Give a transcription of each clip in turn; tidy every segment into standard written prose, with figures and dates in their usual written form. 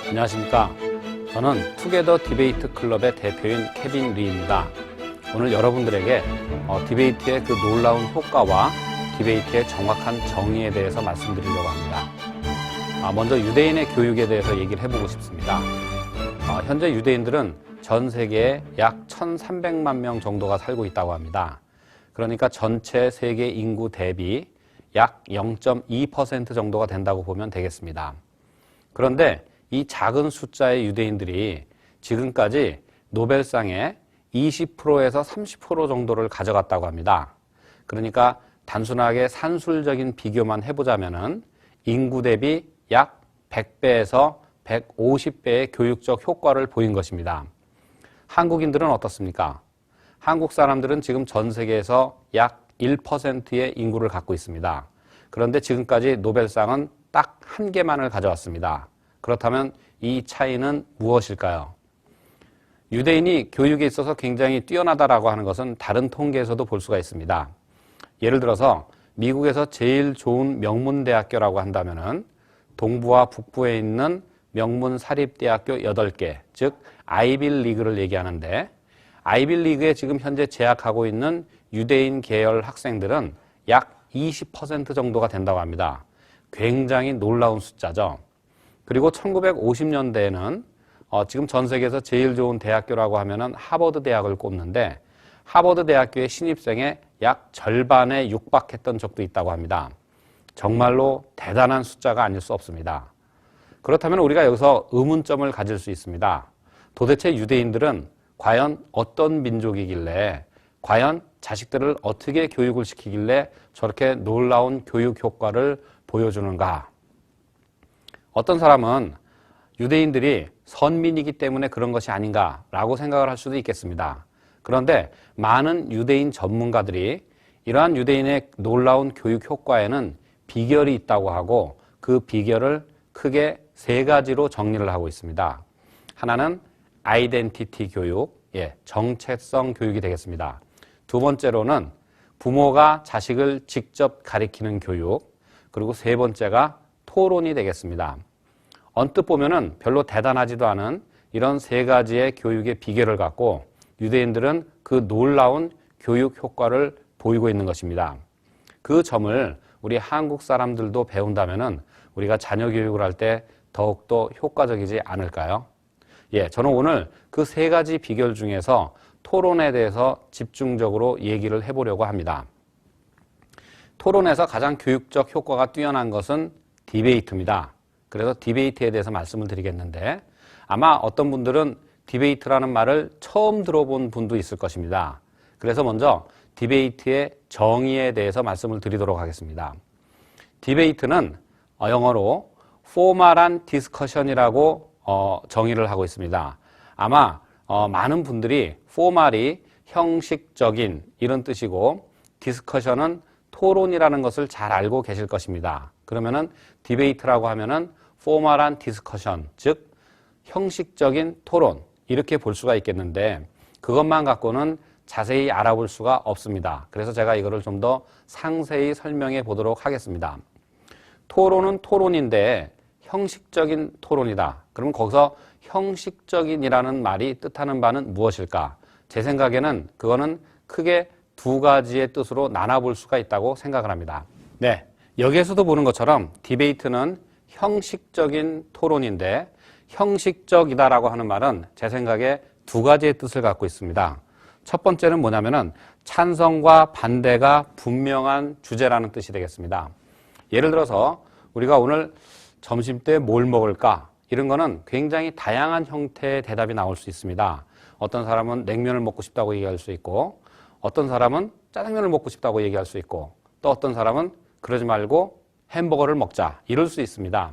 안녕하십니까. 저는 투게더 디베이트 클럽의 대표인 케빈 리입니다. 오늘 여러분들에게 디베이트의 그 놀라운 효과와 디베이트의 정확한 정의에 대해서 말씀드리려고 합니다. 먼저 유대인의 교육에 대해서 얘기를 해보고 싶습니다. 현재 유대인들은 전 세계에 약 1,300만 명 정도가 살고 있다고 합니다. 그러니까 전체 세계 인구 대비 약 0.2% 정도가 된다고 보면 되겠습니다. 그런데 이 작은 숫자의 유대인들이 지금까지 노벨상의 20%에서 30% 정도를 가져갔다고 합니다. 그러니까 단순하게 산술적인 비교만 해보자면은 인구 대비 약 100배에서 150배의 교육적 효과를 보인 것입니다. 한국인들은 어떻습니까? 한국 사람들은 지금 전 세계에서 약 1%의 인구를 갖고 있습니다. 그런데 지금까지 노벨상은 딱 한 개만을 가져왔습니다. 그렇다면 이 차이는 무엇일까요? 유대인이 교육에 있어서 굉장히 뛰어나다라고 하는 것은 다른 통계에서도 볼 수가 있습니다. 예를 들어서 미국에서 제일 좋은 명문대학교라고 한다면은 동부와 북부에 있는 명문 사립대학교 8개, 즉 아이빌리그를 얘기하는데 아이빌리그에 지금 현재 재학하고 있는 유대인 계열 학생들은 약 20% 정도가 된다고 합니다. 굉장히 놀라운 숫자죠. 그리고 1950년대에는 지금 전 세계에서 제일 좋은 대학교라고 하면은 하버드 대학을 꼽는데 하버드 대학교의 신입생의 약 절반에 육박했던 적도 있다고 합니다. 정말로 대단한 숫자가 아닐 수 없습니다. 그렇다면 우리가 여기서 의문점을 가질 수 있습니다. 도대체 유대인들은 과연 어떤 민족이길래, 과연 자식들을 어떻게 교육을 시키길래 저렇게 놀라운 교육 효과를 보여주는가? 어떤 사람은 유대인들이 선민이기 때문에 그런 것이 아닌가라고 생각을 할 수도 있겠습니다. 그런데 많은 유대인 전문가들이 이러한 유대인의 놀라운 교육 효과에는 비결이 있다고 하고 그 비결을 크게 3가지로 정리를 하고 있습니다. 하나는 아이덴티티 교육, 정체성 교육이 되겠습니다. 두 번째로는 부모가 자식을 직접 가리키는 교육, 그리고 3번째가 토론이 되겠습니다. 언뜻 보면은 별로 대단하지도 않은 이런 3가지의 교육의 비결을 갖고 유대인들은 그 놀라운 교육 효과를 보이고 있는 것입니다. 그 점을 우리 한국 사람들도 배운다면은 우리가 자녀 교육을 할 때 더욱더 효과적이지 않을까요? 저는 오늘 그 3가지 비결 중에서 토론에 대해서 집중적으로 얘기를 해보려고 합니다. 토론에서 가장 교육적 효과가 뛰어난 것은 디베이트입니다. 그래서 디베이트에 대해서 말씀을 드리겠는데 아마 어떤 분들은 디베이트라는 말을 처음 들어본 분도 있을 것입니다. 그래서 먼저 디베이트의 정의에 대해서 말씀을 드리도록 하겠습니다. 디베이트는 영어로 포멀한 디스커션이라고 정의를 하고 있습니다. 아마 많은 분들이 포멀이 형식적인 이런 뜻이고 디스커션은 토론이라는 것을 잘 알고 계실 것입니다. 그러면은 디베이트라고 하면은 포멀한 디스커션, 즉 형식적인 토론 이렇게 볼 수가 있겠는데 그것만 갖고는 자세히 알아볼 수가 없습니다. 그래서 제가 이거를 좀 더 상세히 설명해 보도록 하겠습니다. 토론은 토론인데 형식적인 토론이다. 그러면 거기서 형식적인이라는 말이 뜻하는 바는 무엇일까? 제 생각에는 그거는 크게 2가지의 뜻으로 나눠볼 수가 있다고 생각을 합니다. 여기에서도 보는 것처럼 디베이트는 형식적인 토론인데 형식적이다라고 하는 말은 제 생각에 2가지의 뜻을 갖고 있습니다. 첫 번째는 뭐냐면은 찬성과 반대가 분명한 주제라는 뜻이 되겠습니다. 예를 들어서 우리가 오늘 점심 때 뭘 먹을까? 이런 거는 굉장히 다양한 형태의 대답이 나올 수 있습니다. 어떤 사람은 냉면을 먹고 싶다고 얘기할 수 있고 어떤 사람은 짜장면을 먹고 싶다고 얘기할 수 있고 또 어떤 사람은 그러지 말고 햄버거를 먹자 이럴 수 있습니다.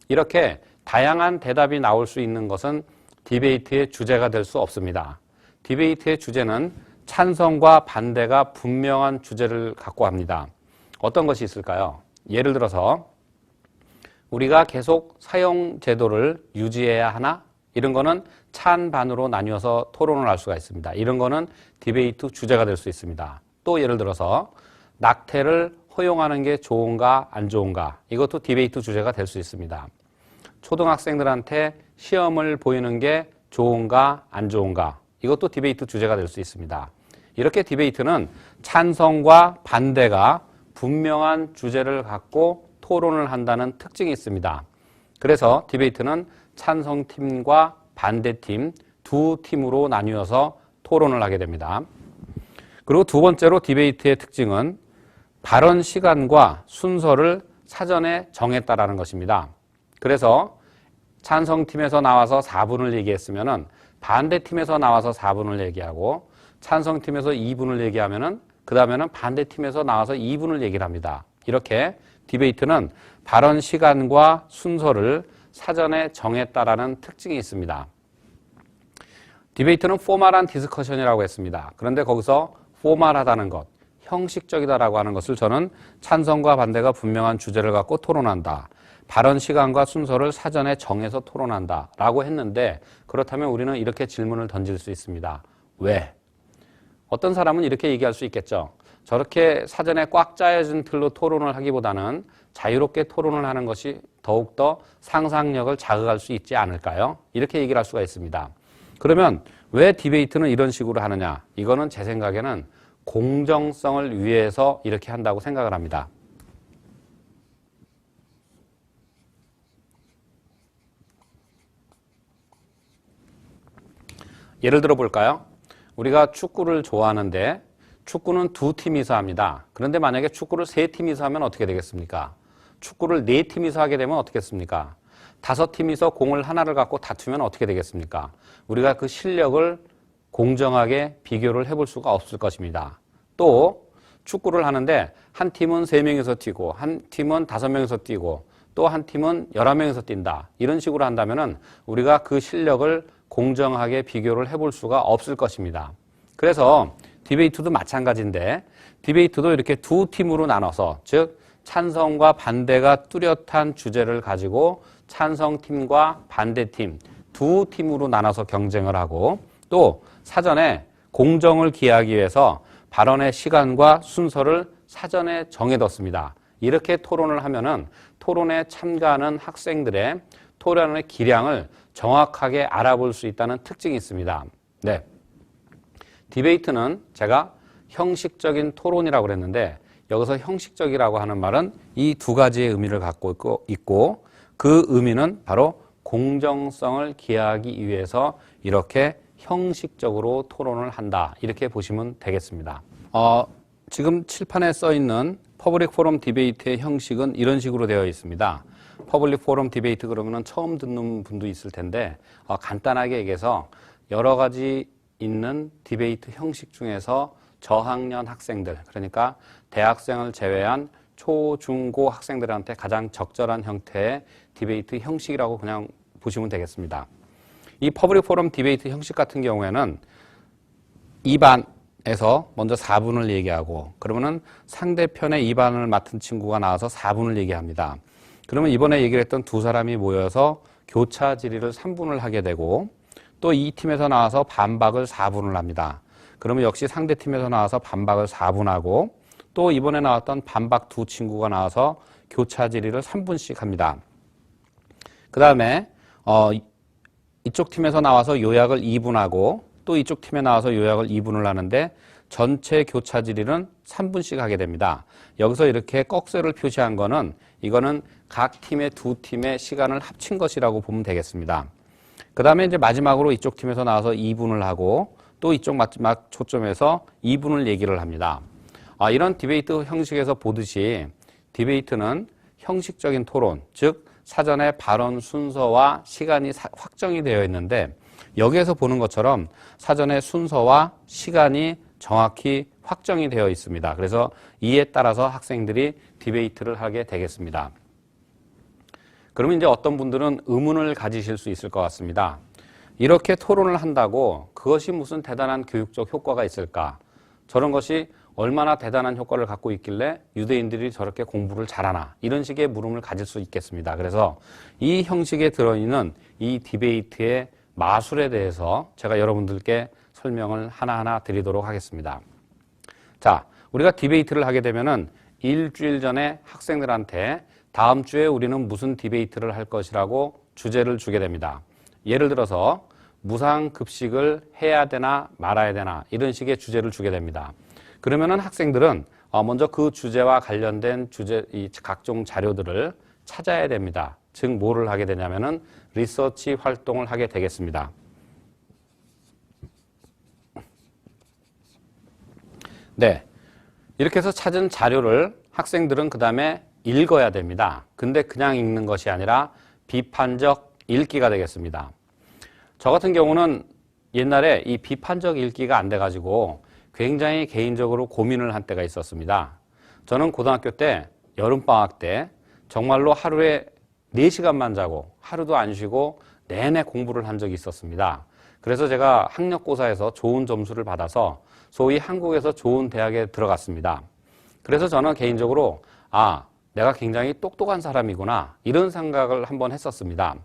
이렇게 다양한 대답이 나올 수 있는 것은 디베이트의 주제가 될 수 없습니다. 디베이트의 주제는 찬성과 반대가 분명한 주제를 갖고 합니다. 어떤 것이 있을까요? 예를 들어서 우리가 계속 사용 제도를 유지해야 하나? 이런 거는 찬반으로 나뉘어서 토론을 할 수가 있습니다. 이런 거는 디베이트 주제가 될 수 있습니다. 또 예를 들어서 낙태를 허용하는 게 좋은가 안 좋은가? 이것도 디베이트 주제가 될 수 있습니다. 초등학생들한테 시험을 보이는 게 좋은가 안 좋은가? 이것도 디베이트 주제가 될 수 있습니다. 이렇게 디베이트는 찬성과 반대가 분명한 주제를 갖고 토론을 한다는 특징이 있습니다. 그래서 디베이트는 찬성팀과 반대팀 두 팀으로 나뉘어서 토론을 하게 됩니다. 그리고 두 번째로 디베이트의 특징은 발언 시간과 순서를 사전에 정했다라는 것입니다. 그래서 찬성팀에서 나와서 4분을 얘기했으면은 반대팀에서 나와서 4분을 얘기하고 찬성팀에서 2분을 얘기하면은 그 다음에는 반대팀에서 나와서 2분을 얘기를 합니다. 이렇게 디베이트는 발언 시간과 순서를 사전에 정했다라는 특징이 있습니다. 디베이트는 포멀한 디스커션이라고 했습니다. 그런데 거기서 포멀하다는 것, 형식적이다라고 하는 것을 저는 찬성과 반대가 분명한 주제를 갖고 토론한다. 발언 시간과 순서를 사전에 정해서 토론한다 라고 했는데 그렇다면 우리는 이렇게 질문을 던질 수 있습니다. 왜? 어떤 사람은 이렇게 얘기할 수 있겠죠. 저렇게 사전에 꽉 짜여진 틀로 토론을 하기보다는 자유롭게 토론을 하는 것이 더욱더 상상력을 자극할 수 있지 않을까요? 이렇게 얘기를 할 수가 있습니다. 그러면 왜 디베이트는 이런 식으로 하느냐? 이거는 제 생각에는 공정성을 위해서 이렇게 한다고 생각을 합니다. 예를 들어 볼까요? 우리가 축구를 좋아하는데 축구는 두 팀이서 합니다. 그런데 만약에 축구를 세 팀이서 하면 어떻게 되겠습니까? 축구를 네 팀이서 하게 되면 어떻겠습니까? 5팀이서 공을 하나를 갖고 다투면 어떻게 되겠습니까? 우리가 그 실력을 공정하게 비교를 해볼 수가 없을 것입니다. 또 축구를 하는데 한 팀은 3명이서 뛰고 한 팀은 5명이서 뛰고 또 한 팀은 11명이서 뛴다. 이런 식으로 한다면은 우리가 그 실력을 공정하게 비교를 해볼 수가 없을 것입니다. 그래서 디베이트도 마찬가지인데 디베이트도 이렇게 두 팀으로 나눠서 즉 찬성과 반대가 뚜렷한 주제를 가지고 찬성팀과 반대팀 두 팀으로 나눠서 경쟁을 하고 또 사전에 공정을 기하기 위해서 발언의 시간과 순서를 사전에 정해뒀습니다. 이렇게 토론을 하면은 토론에 참가하는 학생들의 토론의 기량을 정확하게 알아볼 수 있다는 특징이 있습니다. 네. 디베이트는 제가 형식적인 토론이라고 그랬는데 여기서 형식적이라고 하는 말은 이 두 가지의 의미를 갖고 있고 그 의미는 바로 공정성을 기하기 위해서 이렇게 형식적으로 토론을 한다. 이렇게 보시면 되겠습니다. 지금 칠판에 써 있는 퍼블릭 포럼 디베이트의 형식은 이런 식으로 되어 있습니다. 퍼블릭 포럼 디베이트 그러면은 처음 듣는 분도 있을 텐데 간단하게 얘기해서 여러 가지 있는 디베이트 형식 중에서 저학년 학생들 그러니까 대학생을 제외한 초, 중, 고 학생들한테 가장 적절한 형태의 디베이트 형식이라고 그냥 보시면 되겠습니다. 이 퍼블릭 포럼 디베이트 형식 같은 경우에는 2반에서 먼저 4분을 얘기하고 그러면은 상대편의 2반을 맡은 친구가 나와서 4분을 얘기합니다. 그러면 이번에 얘기를 했던 두 사람이 모여서 교차 질의를 3분을 하게 되고 또 이 팀에서 나와서 반박을 4분을 합니다. 그러면 역시 상대 팀에서 나와서 반박을 4분 하고 또 이번에 나왔던 반박 두 친구가 나와서 교차 질의를 3분씩 합니다. 그 다음에 이쪽 팀에서 나와서 요약을 2분 하고 또 이쪽 팀에 나와서 요약을 2분을 하는데 전체 교차 질의는 3분씩 하게 됩니다. 여기서 이렇게 꺽쇠를 표시한 거는 이거는 각 팀의 두 팀의 시간을 합친 것이라고 보면 되겠습니다. 그 다음에 이제 마지막으로 이쪽 팀에서 나와서 2분을 하고 또 이쪽 마지막 초점에서 2분을 얘기를 합니다. 이런 디베이트 형식에서 보듯이 디베이트는 형식적인 토론, 즉 사전에 발언 순서와 시간이 확정이 되어 있는데 여기에서 보는 것처럼 사전에 순서와 시간이 정확히 확정이 되어 있습니다. 그래서 이에 따라서 학생들이 디베이트를 하게 되겠습니다. 그러면 이제 어떤 분들은 의문을 가지실 수 있을 것 같습니다. 이렇게 토론을 한다고 그것이 무슨 대단한 교육적 효과가 있을까? 저런 것이 얼마나 대단한 효과를 갖고 있길래 유대인들이 저렇게 공부를 잘하나 이런 식의 물음을 가질 수 있겠습니다. 그래서 이 형식에 들어있는 이 디베이트의 마술에 대해서 제가 여러분들께 설명을 하나하나 드리도록 하겠습니다. 자, 우리가 디베이트를 하게 되면은 일주일 전에 학생들한테 다음 주에 우리는 무슨 디베이트를 할 것이라고 주제를 주게 됩니다. 예를 들어서 무상급식을 해야 되나 말아야 되나 이런 식의 주제를 주게 됩니다. 그러면은 학생들은 먼저 그 주제와 관련된 이 각종 자료들을 찾아야 됩니다. 즉 뭐를 하게 되냐면은 리서치 활동을 하게 되겠습니다. 네, 이렇게 해서 찾은 자료를 학생들은 그 다음에 읽어야 됩니다. 근데 그냥 읽는 것이 아니라 비판적 읽기가 되겠습니다. 저 같은 경우는 옛날에 이 비판적 읽기가 안 돼가지고 굉장히 개인적으로 고민을 한 때가 있었습니다. 저는 고등학교 때 여름방학 때 정말로 하루에 4시간만 자고 하루도 안 쉬고 내내 공부를 한 적이 있었습니다. 그래서 제가 학력고사에서 좋은 점수를 받아서 소위 한국에서 좋은 대학에 들어갔습니다. 그래서 저는 개인적으로 내가 굉장히 똑똑한 사람이구나 이런 생각을 한번 했었습니다.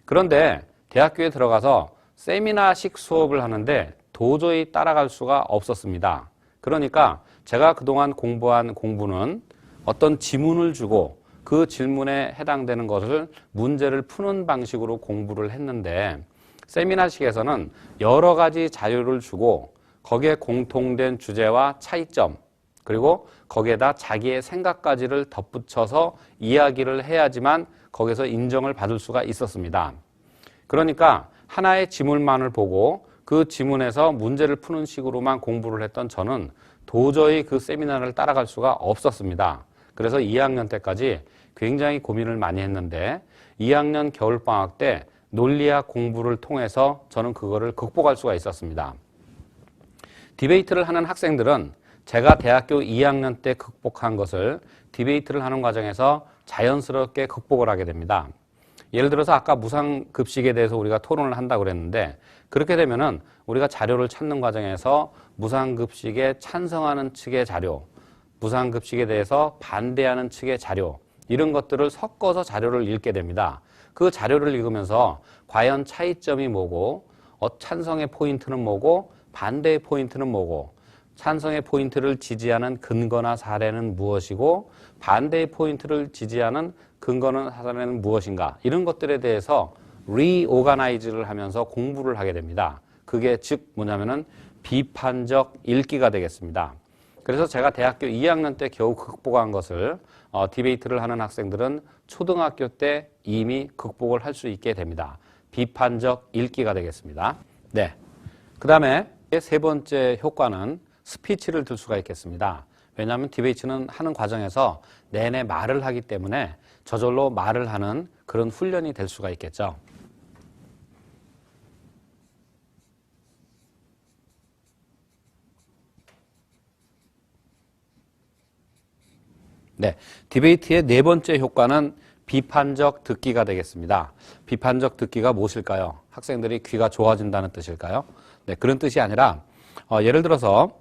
그런데 대학교에 들어가서 세미나식 수업을 하는데 도저히 따라갈 수가 없었습니다. 그러니까 제가 그동안 공부한 공부는 어떤 지문을 주고 그 질문에 해당되는 것을 문제를 푸는 방식으로 공부를 했는데 세미나식에서는 여러 가지 자료를 주고 거기에 공통된 주제와 차이점 그리고 거기에다 자기의 생각까지를 덧붙여서 이야기를 해야지만 거기서 인정을 받을 수가 있었습니다. 그러니까 하나의 지문만을 보고 그 지문에서 문제를 푸는 식으로만 공부를 했던 저는 도저히 그 세미나를 따라갈 수가 없었습니다. 그래서 2학년 때까지 굉장히 고민을 많이 했는데 2학년 겨울방학 때 논리학 공부를 통해서 저는 그거를 극복할 수가 있었습니다. 디베이트를 하는 학생들은 제가 대학교 2학년 때 극복한 것을 디베이트를 하는 과정에서 자연스럽게 극복을 하게 됩니다. 예를 들어서 아까 무상급식에 대해서 우리가 토론을 한다고 그랬는데 그렇게 되면은 우리가 자료를 찾는 과정에서 무상급식에 찬성하는 측의 자료, 무상급식에 대해서 반대하는 측의 자료 이런 것들을 섞어서 자료를 읽게 됩니다. 그 자료를 읽으면서 과연 차이점이 뭐고 찬성의 포인트는 뭐고 반대의 포인트는 뭐고 찬성의 포인트를 지지하는 근거나 사례는 무엇이고 반대의 포인트를 지지하는 근거나 사례는 무엇인가 이런 것들에 대해서 리오가나이즈를 하면서 공부를 하게 됩니다. 그게 즉 뭐냐면은 비판적 읽기가 되겠습니다. 그래서 제가 대학교 2학년 때 겨우 극복한 것을 디베이트를 하는 학생들은 초등학교 때 이미 극복을 할 수 있게 됩니다. 비판적 읽기가 되겠습니다. 네. 그 다음에 세 번째 효과는 스피치를 들 수가 있겠습니다. 왜냐하면 디베이트는 하는 과정에서 내내 말을 하기 때문에 저절로 말을 하는 그런 훈련이 될 수가 있겠죠. 네, 디베이트의 네 번째 효과는 비판적 듣기가 되겠습니다. 비판적 듣기가 무엇일까요? 학생들이 귀가 좋아진다는 뜻일까요? 네, 그런 뜻이 아니라 예를 들어서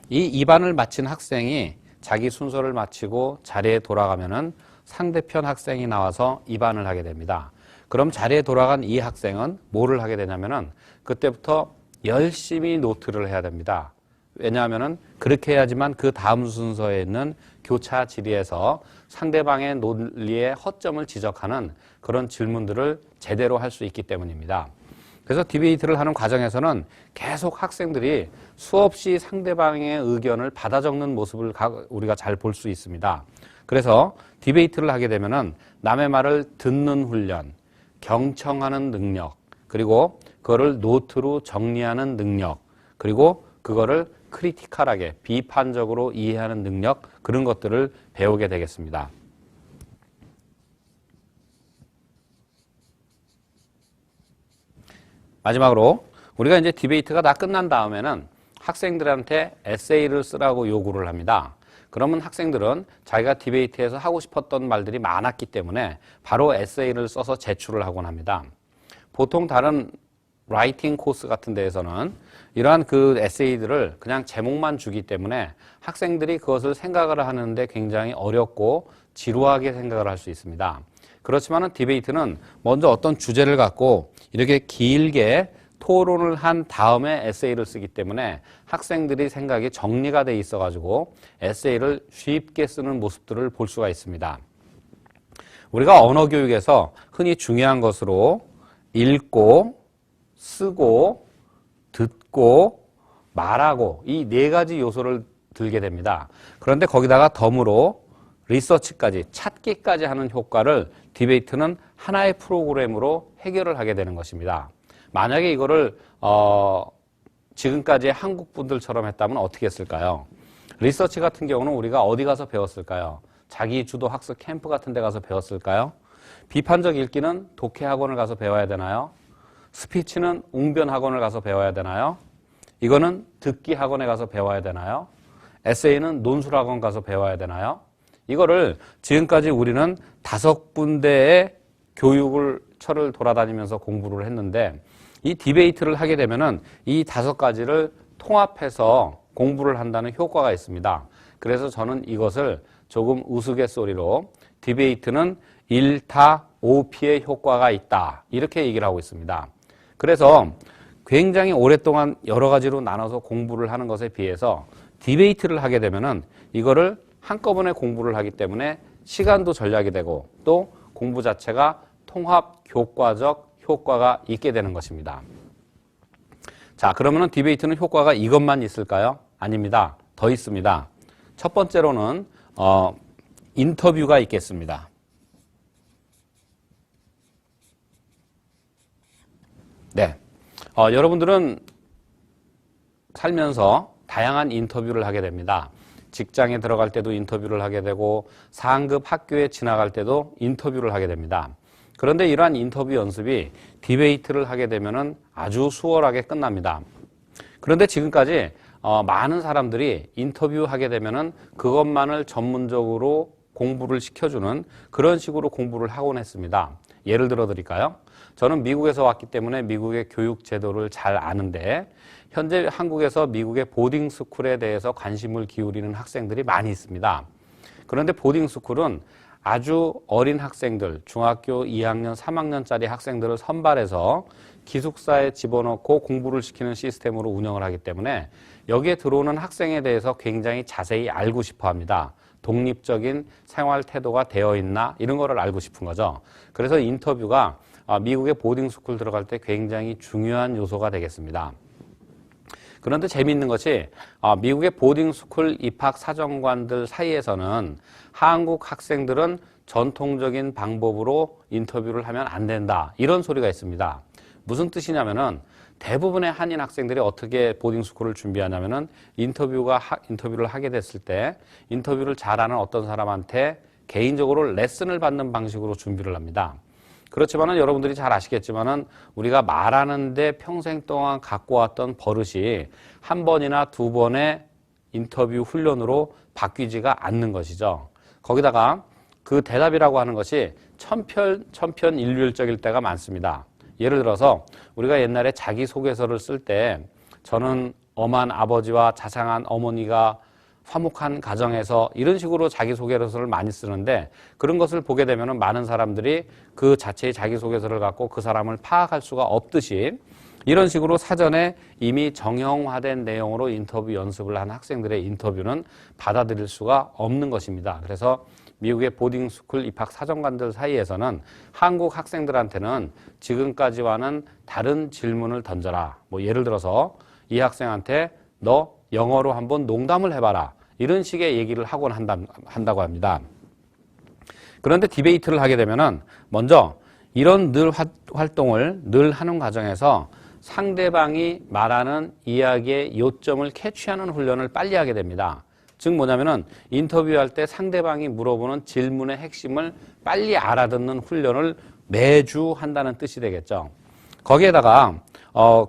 이 2반을 마친 학생이 자기 순서를 마치고 자리에 돌아가면은 상대편 학생이 나와서 2반을 하게 됩니다. 그럼 자리에 돌아간 이 학생은 뭐를 하게 되냐면은 그때부터 열심히 노트를 해야 됩니다. 왜냐하면은 그렇게 해야지만 그 다음 순서에 있는 교차 질의에서 상대방의 논리의 허점을 지적하는 그런 질문들을 제대로 할 수 있기 때문입니다. 그래서 디베이트를 하는 과정에서는 계속 학생들이 수없이 상대방의 의견을 받아 적는 모습을 우리가 잘 볼 수 있습니다. 그래서 디베이트를 하게 되면은 남의 말을 듣는 훈련, 경청하는 능력, 그리고 그거를 노트로 정리하는 능력, 그리고 그거를 크리티컬하게 비판적으로 이해하는 능력 그런 것들을 배우게 되겠습니다. 마지막으로 우리가 이제 디베이트가 다 끝난 다음에는 학생들한테 에세이를 쓰라고 요구를 합니다. 그러면 학생들은 자기가 디베이트에서 하고 싶었던 말들이 많았기 때문에 바로 에세이를 써서 제출을 하곤 합니다. 보통 다른 라이팅 코스 같은 데에서는 이러한 그 에세이들을 그냥 제목만 주기 때문에 학생들이 그것을 생각을 하는데 굉장히 어렵고 지루하게 생각을 할 수 있습니다. 그렇지만은 디베이트는 먼저 어떤 주제를 갖고 이렇게 길게 토론을 한 다음에 에세이를 쓰기 때문에 학생들이 생각이 정리가 돼 있어 가지고 에세이를 쉽게 쓰는 모습들을 볼 수가 있습니다. 우리가 언어 교육에서 흔히 중요한 것으로 읽고 쓰고 듣고 말하고 이 네 가지 요소를 들게 됩니다. 그런데 거기다가 덤으로 리서치까지 찾기까지 하는 효과를 디베이트는 하나의 프로그램으로 해결을 하게 되는 것입니다. 만약에 이거를 지금까지 한국 분들처럼 했다면 어떻게 했을까요? 리서치 같은 경우는 우리가 어디 가서 배웠을까요? 자기 주도 학습 캠프 같은 데 가서 배웠을까요? 비판적 읽기는 독해 학원을 가서 배워야 되나요? 스피치는 웅변 학원을 가서 배워야 되나요? 이거는 듣기 학원에 가서 배워야 되나요? 에세이는 논술 학원 가서 배워야 되나요? 이거를 지금까지 우리는 5군데의 교육을 처를 돌아다니면서 공부를 했는데 이 디베이트를 하게 되면은 이 5가지를 통합해서 공부를 한다는 효과가 있습니다. 그래서 저는 이것을 조금 우스갯소리로 디베이트는 1타 5피의 효과가 있다. 이렇게 얘기를 하고 있습니다. 그래서 굉장히 오랫동안 여러 가지로 나눠서 공부를 하는 것에 비해서 디베이트를 하게 되면은 이거를 한꺼번에 공부를 하기 때문에 시간도 절약이 되고 또 공부 자체가 통합 교과적 효과가 있게 되는 것입니다. 자, 그러면은 디베이트는 효과가 이것만 있을까요? 아닙니다. 더 있습니다. 첫 번째로는 인터뷰가 있겠습니다. 네, 여러분들은 살면서 다양한 인터뷰를 하게 됩니다. 직장에 들어갈 때도 인터뷰를 하게 되고 상급 학교에 지나갈 때도 인터뷰를 하게 됩니다. 그런데 이러한 인터뷰 연습이 디베이트를 하게 되면은 아주 수월하게 끝납니다. 그런데 지금까지 많은 사람들이 인터뷰하게 되면은 그것만을 전문적으로 공부를 시켜주는 그런 식으로 공부를 하곤 했습니다. 예를 들어 드릴까요? 저는 미국에서 왔기 때문에 미국의 교육 제도를 잘 아는데 현재 한국에서 미국의 보딩 스쿨에 대해서 관심을 기울이는 학생들이 많이 있습니다. 그런데 보딩 스쿨은 아주 어린 학생들, 중학교 2학년, 3학년짜리 학생들을 선발해서 기숙사에 집어넣고 공부를 시키는 시스템으로 운영을 하기 때문에 여기에 들어오는 학생에 대해서 굉장히 자세히 알고 싶어 합니다. 독립적인 생활 태도가 되어 있나 이런 거를 알고 싶은 거죠. 그래서 인터뷰가 미국의 보딩 스쿨 들어갈 때 굉장히 중요한 요소가 되겠습니다. 그런데 재미있는 것이 미국의 보딩스쿨 입학 사정관들 사이에서는 한국 학생들은 전통적인 방법으로 인터뷰를 하면 안 된다. 이런 소리가 있습니다. 무슨 뜻이냐면은 대부분의 한인 학생들이 어떻게 보딩스쿨을 준비하냐면은 인터뷰를 하게 됐을 때 인터뷰를 잘하는 어떤 사람한테 개인적으로 레슨을 받는 방식으로 준비를 합니다. 그렇지만은 여러분들이 잘 아시겠지만은 우리가 말하는데 평생 동안 갖고 왔던 버릇이 한 번이나 두 번의 인터뷰 훈련으로 바뀌지가 않는 것이죠. 거기다가 그 대답이라고 하는 것이 천편일률적일 때가 많습니다. 예를 들어서 우리가 옛날에 자기소개서를 쓸 때 저는 엄한 아버지와 자상한 어머니가 화목한 가정에서 이런 식으로 자기소개서를 많이 쓰는데 그런 것을 보게 되면 많은 사람들이 그 자체의 자기소개서를 갖고 그 사람을 파악할 수가 없듯이 이런 식으로 사전에 이미 정형화된 내용으로 인터뷰 연습을 한 학생들의 인터뷰는 받아들일 수가 없는 것입니다. 그래서 미국의 보딩스쿨 입학 사정관들 사이에서는 한국 학생들한테는 지금까지와는 다른 질문을 던져라. 뭐 예를 들어서 이 학생한테 너 영어로 한번 농담을 해봐라. 이런 식의 얘기를 하곤 한다고 합니다. 그런데 디베이트를 하게 되면은 먼저 이런 활동을 늘 하는 과정에서 상대방이 말하는 이야기의 요점을 캐치하는 훈련을 빨리 하게 됩니다. 즉 뭐냐면은 인터뷰할 때 상대방이 물어보는 질문의 핵심을 빨리 알아듣는 훈련을 매주 한다는 뜻이 되겠죠. 거기에다가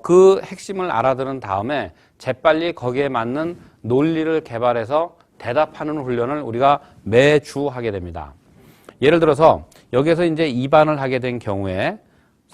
그 핵심을 알아들은 다음에 재빨리 거기에 맞는 논리를 개발해서 대답하는 훈련을 우리가 매주 하게 됩니다. 예를 들어서 여기에서 이제 2반을 하게 된 경우에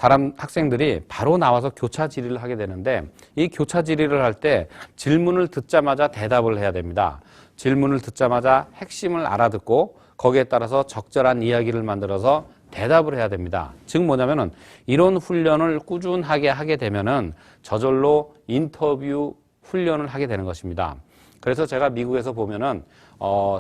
학생들이 바로 나와서 교차 질의를 하게 되는데 이 교차 질의를 할 때 질문을 듣자마자 대답을 해야 됩니다. 질문을 듣자마자 핵심을 알아듣고 거기에 따라서 적절한 이야기를 만들어서 대답을 해야 됩니다. 즉 뭐냐면은 이런 훈련을 꾸준하게 하게 되면은 저절로 인터뷰 훈련을 하게 되는 것입니다. 그래서 제가 미국에서 보면은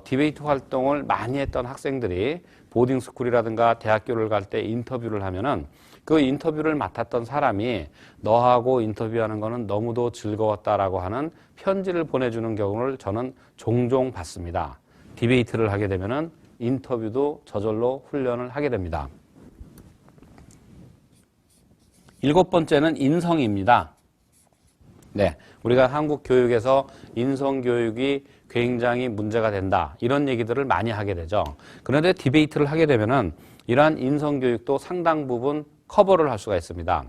디베이트 활동을 많이 했던 학생들이 보딩스쿨이라든가 대학교를 갈 때 인터뷰를 하면은 그 인터뷰를 맡았던 사람이 너하고 인터뷰하는 거는 너무도 즐거웠다라고 하는 편지를 보내주는 경우를 저는 종종 봤습니다. 디베이트를 하게 되면은 인터뷰도 저절로 훈련을 하게 됩니다. 7번째는 인성입니다. 네, 우리가 한국 교육에서 인성교육이 굉장히 문제가 된다 이런 얘기들을 많이 하게 되죠. 그런데 디베이트를 하게 되면은 이러한 인성교육도 상당 부분 커버를 할 수가 있습니다.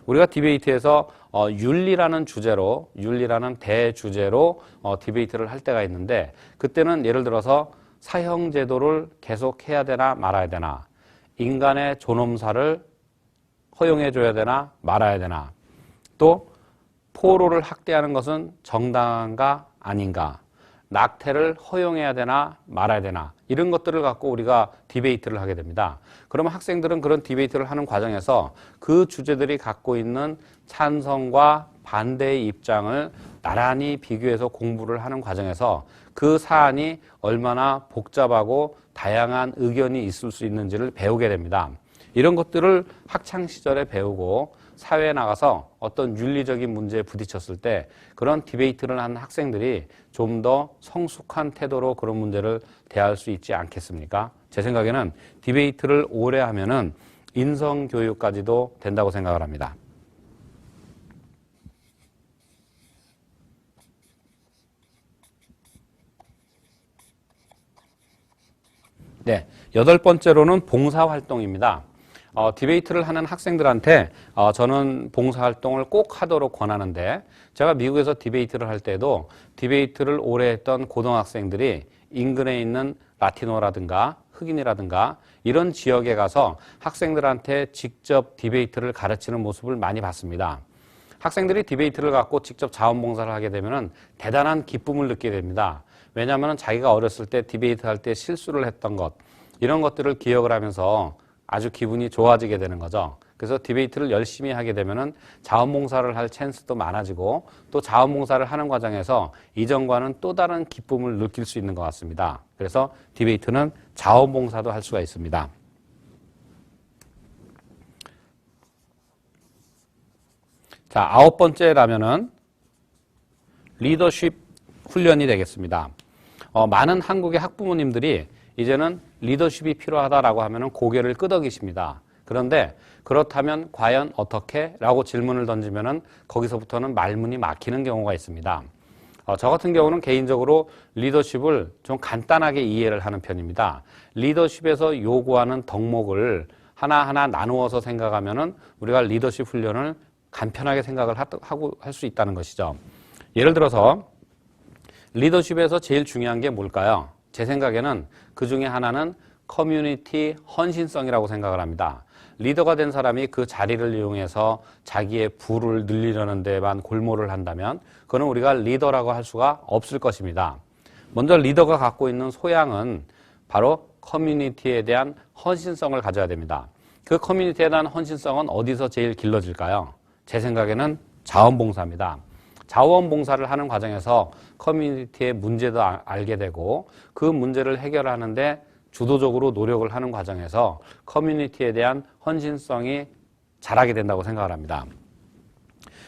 우리가 디베이트에서 윤리라는 주제로, 윤리라는 대주제로 디베이트를 할 때가 있는데 그때는 예를 들어서 사형제도를 계속해야 되나 말아야 되나, 인간의 존엄사를 허용해줘야 되나 말아야 되나, 또 포로를 학대하는 것은 정당한가 아닌가, 낙태를 허용해야 되나 말아야 되나 이런 것들을 갖고 우리가 디베이트를 하게 됩니다. 그러면 학생들은 그런 디베이트를 하는 과정에서 그 주제들이 갖고 있는 찬성과 반대의 입장을 나란히 비교해서 공부를 하는 과정에서 그 사안이 얼마나 복잡하고 다양한 의견이 있을 수 있는지를 배우게 됩니다. 이런 것들을 학창시절에 배우고 사회에 나가서 어떤 윤리적인 문제에 부딪혔을 때 그런 디베이트를 하는 학생들이 좀 더 성숙한 태도로 그런 문제를 대할 수 있지 않겠습니까? 제 생각에는 디베이트를 오래 하면은 인성교육까지도 된다고 생각을 합니다. 네, 8번째로는 봉사활동입니다. 디베이트를 하는 학생들한테 저는 봉사활동을 꼭 하도록 권하는데 제가 미국에서 디베이트를 할 때도 디베이트를 오래 했던 고등학생들이 인근에 있는 라티노라든가 흑인이라든가 이런 지역에 가서 학생들한테 직접 디베이트를 가르치는 모습을 많이 봤습니다. 학생들이 디베이트를 갖고 직접 자원봉사를 하게 되면 대단한 기쁨을 느끼게 됩니다. 왜냐하면 자기가 어렸을 때 디베이트 할 때 실수를 했던 것 이런 것들을 기억을 하면서 아주 기분이 좋아지게 되는 거죠. 그래서 디베이트를 열심히 하게 되면은 자원봉사를 할 찬스도 많아지고 또 자원봉사를 하는 과정에서 이전과는 또 다른 기쁨을 느낄 수 있는 것 같습니다. 그래서 디베이트는 자원봉사도 할 수가 있습니다. 자, 9번째라면은 리더십 훈련이 되겠습니다. 많은 한국의 학부모님들이 이제는 리더십이 필요하다라고 하면은 고개를 끄덕이십니다. 그런데 그렇다면 과연 어떻게? 라고 질문을 던지면은 거기서부터는 말문이 막히는 경우가 있습니다. 저 같은 경우는 개인적으로 리더십을 좀 간단하게 이해를 하는 편입니다. 리더십에서 요구하는 덕목을 하나하나 나누어서 생각하면은 우리가 리더십 훈련을 간편하게 생각을 하고 할 수 있다는 것이죠. 예를 들어서 리더십에서 제일 중요한 게 뭘까요? 제 생각에는 그 중에 하나는 커뮤니티 헌신성이라고 생각을 합니다. 리더가 된 사람이 그 자리를 이용해서 자기의 부를 늘리려는 데만 골몰을 한다면 그건 우리가 리더라고 할 수가 없을 것입니다. 먼저 리더가 갖고 있는 소양은 바로 커뮤니티에 대한 헌신성을 가져야 됩니다. 그 커뮤니티에 대한 헌신성은 어디서 제일 길러질까요? 제 생각에는 자원봉사입니다. 자원봉사를 하는 과정에서 커뮤니티의 문제도 알게 되고 그 문제를 해결하는데 주도적으로 노력을 하는 과정에서 커뮤니티에 대한 헌신성이 자라게 된다고 생각을 합니다.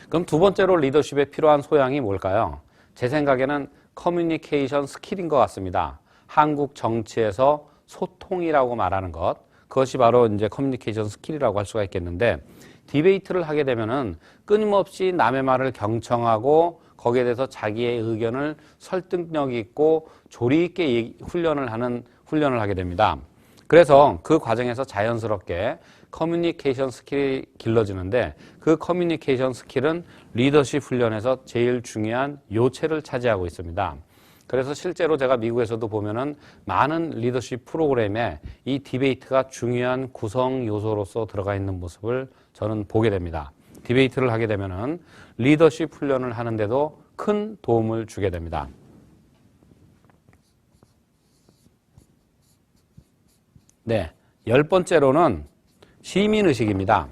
그럼 두 번째로 리더십에 필요한 소양이 뭘까요? 제 생각에는 커뮤니케이션 스킬인 것 같습니다. 한국 정치에서 소통이라고 말하는 것, 그것이 바로 이제 커뮤니케이션 스킬이라고 할 수가 있겠는데 디베이트를 하게 되면은 끊임없이 남의 말을 경청하고 거기에 대해서 자기의 의견을 설득력 있고 조리 있게 훈련을 하게 됩니다. 그래서 그 과정에서 자연스럽게 커뮤니케이션 스킬이 길러지는데 그 커뮤니케이션 스킬은 리더십 훈련에서 제일 중요한 요체를 차지하고 있습니다. 그래서 실제로 제가 미국에서도 보면은 많은 리더십 프로그램에 이 디베이트가 중요한 구성 요소로서 들어가 있는 모습을 저는 보게 됩니다. 디베이트를 하게 되면은 리더십 훈련을 하는데도 큰 도움을 주게 됩니다. 네, 10번째로는 시민의식입니다.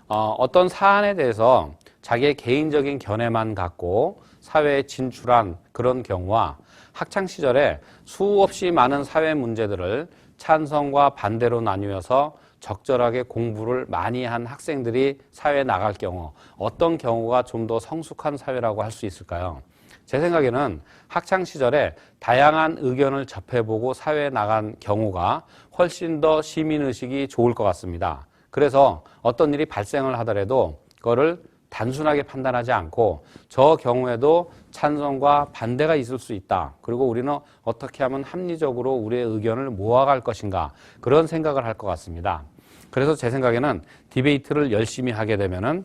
어떤 사안에 대해서 자기의 개인적인 견해만 갖고 사회에 진출한 그런 경우와 학창시절에 수없이 많은 사회 문제들을 찬성과 반대로 나뉘어서 적절하게 공부를 많이 한 학생들이 사회에 나갈 경우 어떤 경우가 좀 더 성숙한 사회라고 할 수 있을까요? 제 생각에는 학창시절에 다양한 의견을 접해보고 사회에 나간 경우가 훨씬 더 시민의식이 좋을 것 같습니다. 그래서 어떤 일이 발생을 하더라도 그거를 단순하게 판단하지 않고 저 경우에도 찬성과 반대가 있을 수 있다. 그리고 우리는 어떻게 하면 합리적으로 우리의 의견을 모아갈 것인가 그런 생각을 할 것 같습니다. 그래서 제 생각에는 디베이트를 열심히 하게 되면은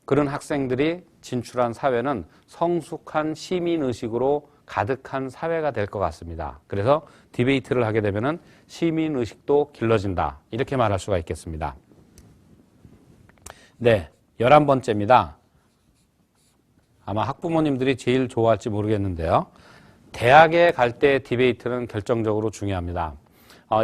그런 학생들이 진출한 사회는 성숙한 시민의식으로 가득한 사회가 될 것 같습니다. 그래서 디베이트를 하게 되면은 시민의식도 길러진다. 이렇게 말할 수가 있겠습니다. 네, 11번째입니다. 아마 학부모님들이 제일 좋아할지 모르겠는데요. 대학에 갈 때 디베이트는 결정적으로 중요합니다.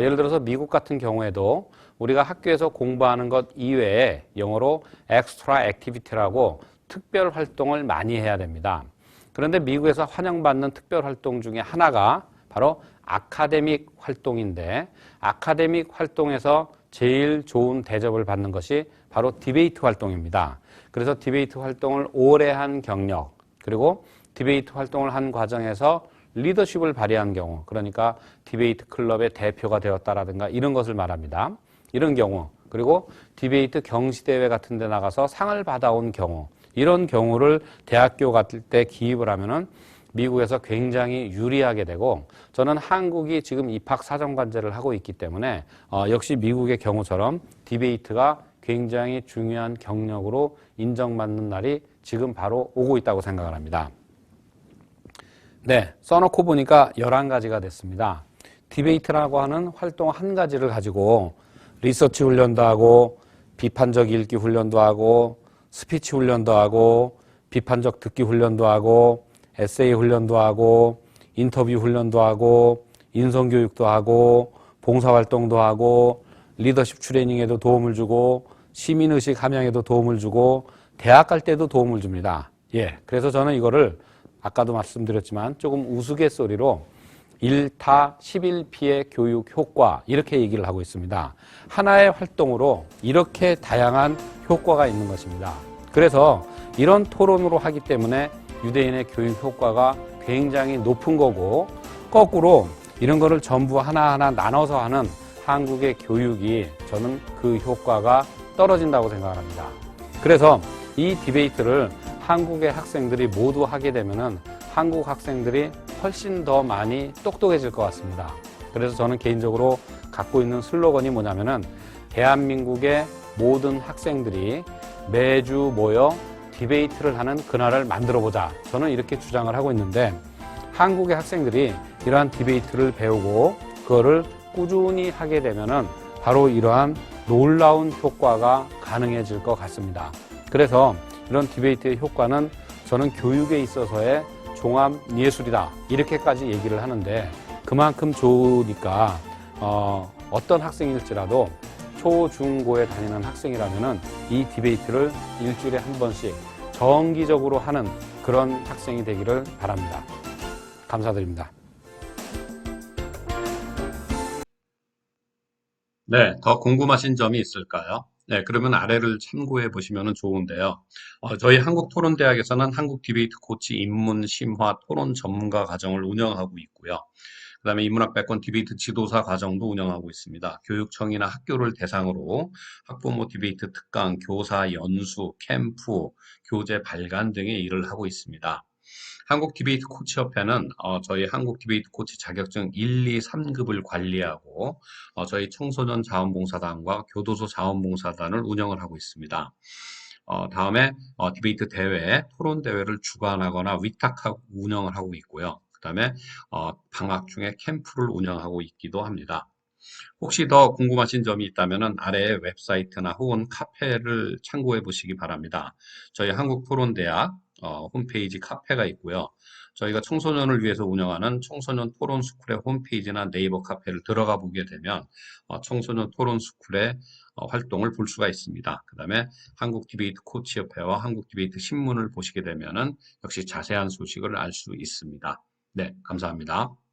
예를 들어서 미국 같은 경우에도 우리가 학교에서 공부하는 것 이외에 영어로 엑스트라 액티비티라고 특별 활동을 많이 해야 됩니다. 그런데 미국에서 환영받는 특별 활동 중에 하나가 바로 아카데믹 활동인데 아카데믹 활동에서 제일 좋은 대접을 받는 것이 바로 디베이트 활동입니다. 그래서 디베이트 활동을 오래 한 경력 그리고 디베이트 활동을 한 과정에서 리더십을 발휘한 경우 그러니까 디베이트 클럽의 대표가 되었다라든가 이런 것을 말합니다. 이런 경우 그리고 디베이트 경시대회 같은 데 나가서 상을 받아온 경우 이런 경우를 대학교 갔을 때 기입을 하면은 미국에서 굉장히 유리하게 되고 저는 한국이 지금 입학사정관제를 하고 있기 때문에 역시 미국의 경우처럼 디베이트가 굉장히 중요한 경력으로 인정받는 날이 지금 바로 오고 있다고 생각을 합니다. 네, 써놓고 보니까 11가지가 됐습니다. 디베이트라고 하는 활동 한 가지를 가지고 리서치 훈련도 하고 비판적 읽기 훈련도 하고 스피치 훈련도 하고 비판적 듣기 훈련도 하고 에세이 훈련도 하고 인터뷰 훈련도 하고 인성교육도 하고 봉사활동도 하고 리더십 트레이닝에도 도움을 주고 시민의식 함양에도 도움을 주고 대학 갈 때도 도움을 줍니다. 예, 그래서 저는 이거를 아까도 말씀드렸지만 조금 우스갯소리로 1타 11P의 교육 효과 이렇게 얘기를 하고 있습니다. 하나의 활동으로 이렇게 다양한 효과가 있는 것입니다. 그래서 이런 토론으로 하기 때문에 유대인의 교육 효과가 굉장히 높은 거고 거꾸로 이런 거를 전부 하나하나 나눠서 하는 한국의 교육이 저는 그 효과가 떨어진다고 생각합니다. 그래서 이 디베이트를 한국의 학생들이 모두 하게 되면은 한국 학생들이 훨씬 더 많이 똑똑해질 것 같습니다. 그래서 저는 개인적으로 갖고 있는 슬로건이 뭐냐면은 대한민국의 모든 학생들이 매주 모여 디베이트를 하는 그날을 만들어 보자. 저는 이렇게 주장을 하고 있는데 한국의 학생들이 이러한 디베이트를 배우고 그거를 꾸준히 하게 되면은 바로 이러한 놀라운 효과가 가능해질 것 같습니다. 그래서 이런 디베이트의 효과는 저는 교육에 있어서의 종합 예술이다. 이렇게까지 얘기를 하는데 그만큼 좋으니까 어떤 학생일지라도 초, 중, 고에 다니는 학생이라면은 이 디베이트를 일주일에 한 번씩 정기적으로 하는 그런 학생이 되기를 바랍니다. 감사드립니다. 네, 더 궁금하신 점이 있을까요? 네, 그러면 아래를 참고해 보시면 좋은데요. 저희 한국토론대학에서는 한국 디베이트 코치 입문 심화 토론 전문가 과정을 운영하고 있고요. 그다음에 인문학백권 디베이트 지도사 과정도 운영하고 있습니다. 교육청이나 학교를 대상으로 학부모 디베이트 특강, 교사 연수, 캠프, 교재 발간 등의 일을 하고 있습니다. 한국 디베이트 코치협회는 저희 한국 디베이트 코치 자격증 1, 2, 3급을 관리하고 저희 청소년 자원봉사단과 교도소 자원봉사단을 운영을 하고 있습니다. 다음에 디베이트 대회, 토론 대회를 주관하거나 위탁하고 운영을 하고 있고요. 그다음에 방학 중에 캠프를 운영하고 있기도 합니다. 혹시 더 궁금하신 점이 있다면 아래 웹사이트나 혹은 카페를 참고해 보시기 바랍니다. 저희 한국토론대학 홈페이지 카페가 있고요. 저희가 청소년을 위해서 운영하는 청소년 토론 스쿨의 홈페이지나 네이버 카페를 들어가 보게 되면 청소년 토론 스쿨의 활동을 볼 수가 있습니다. 그 다음에 한국 디베이트 코치협회와 한국 디베이트 신문을 보시게 되면은 역시 자세한 소식을 알 수 있습니다. 네, 감사합니다.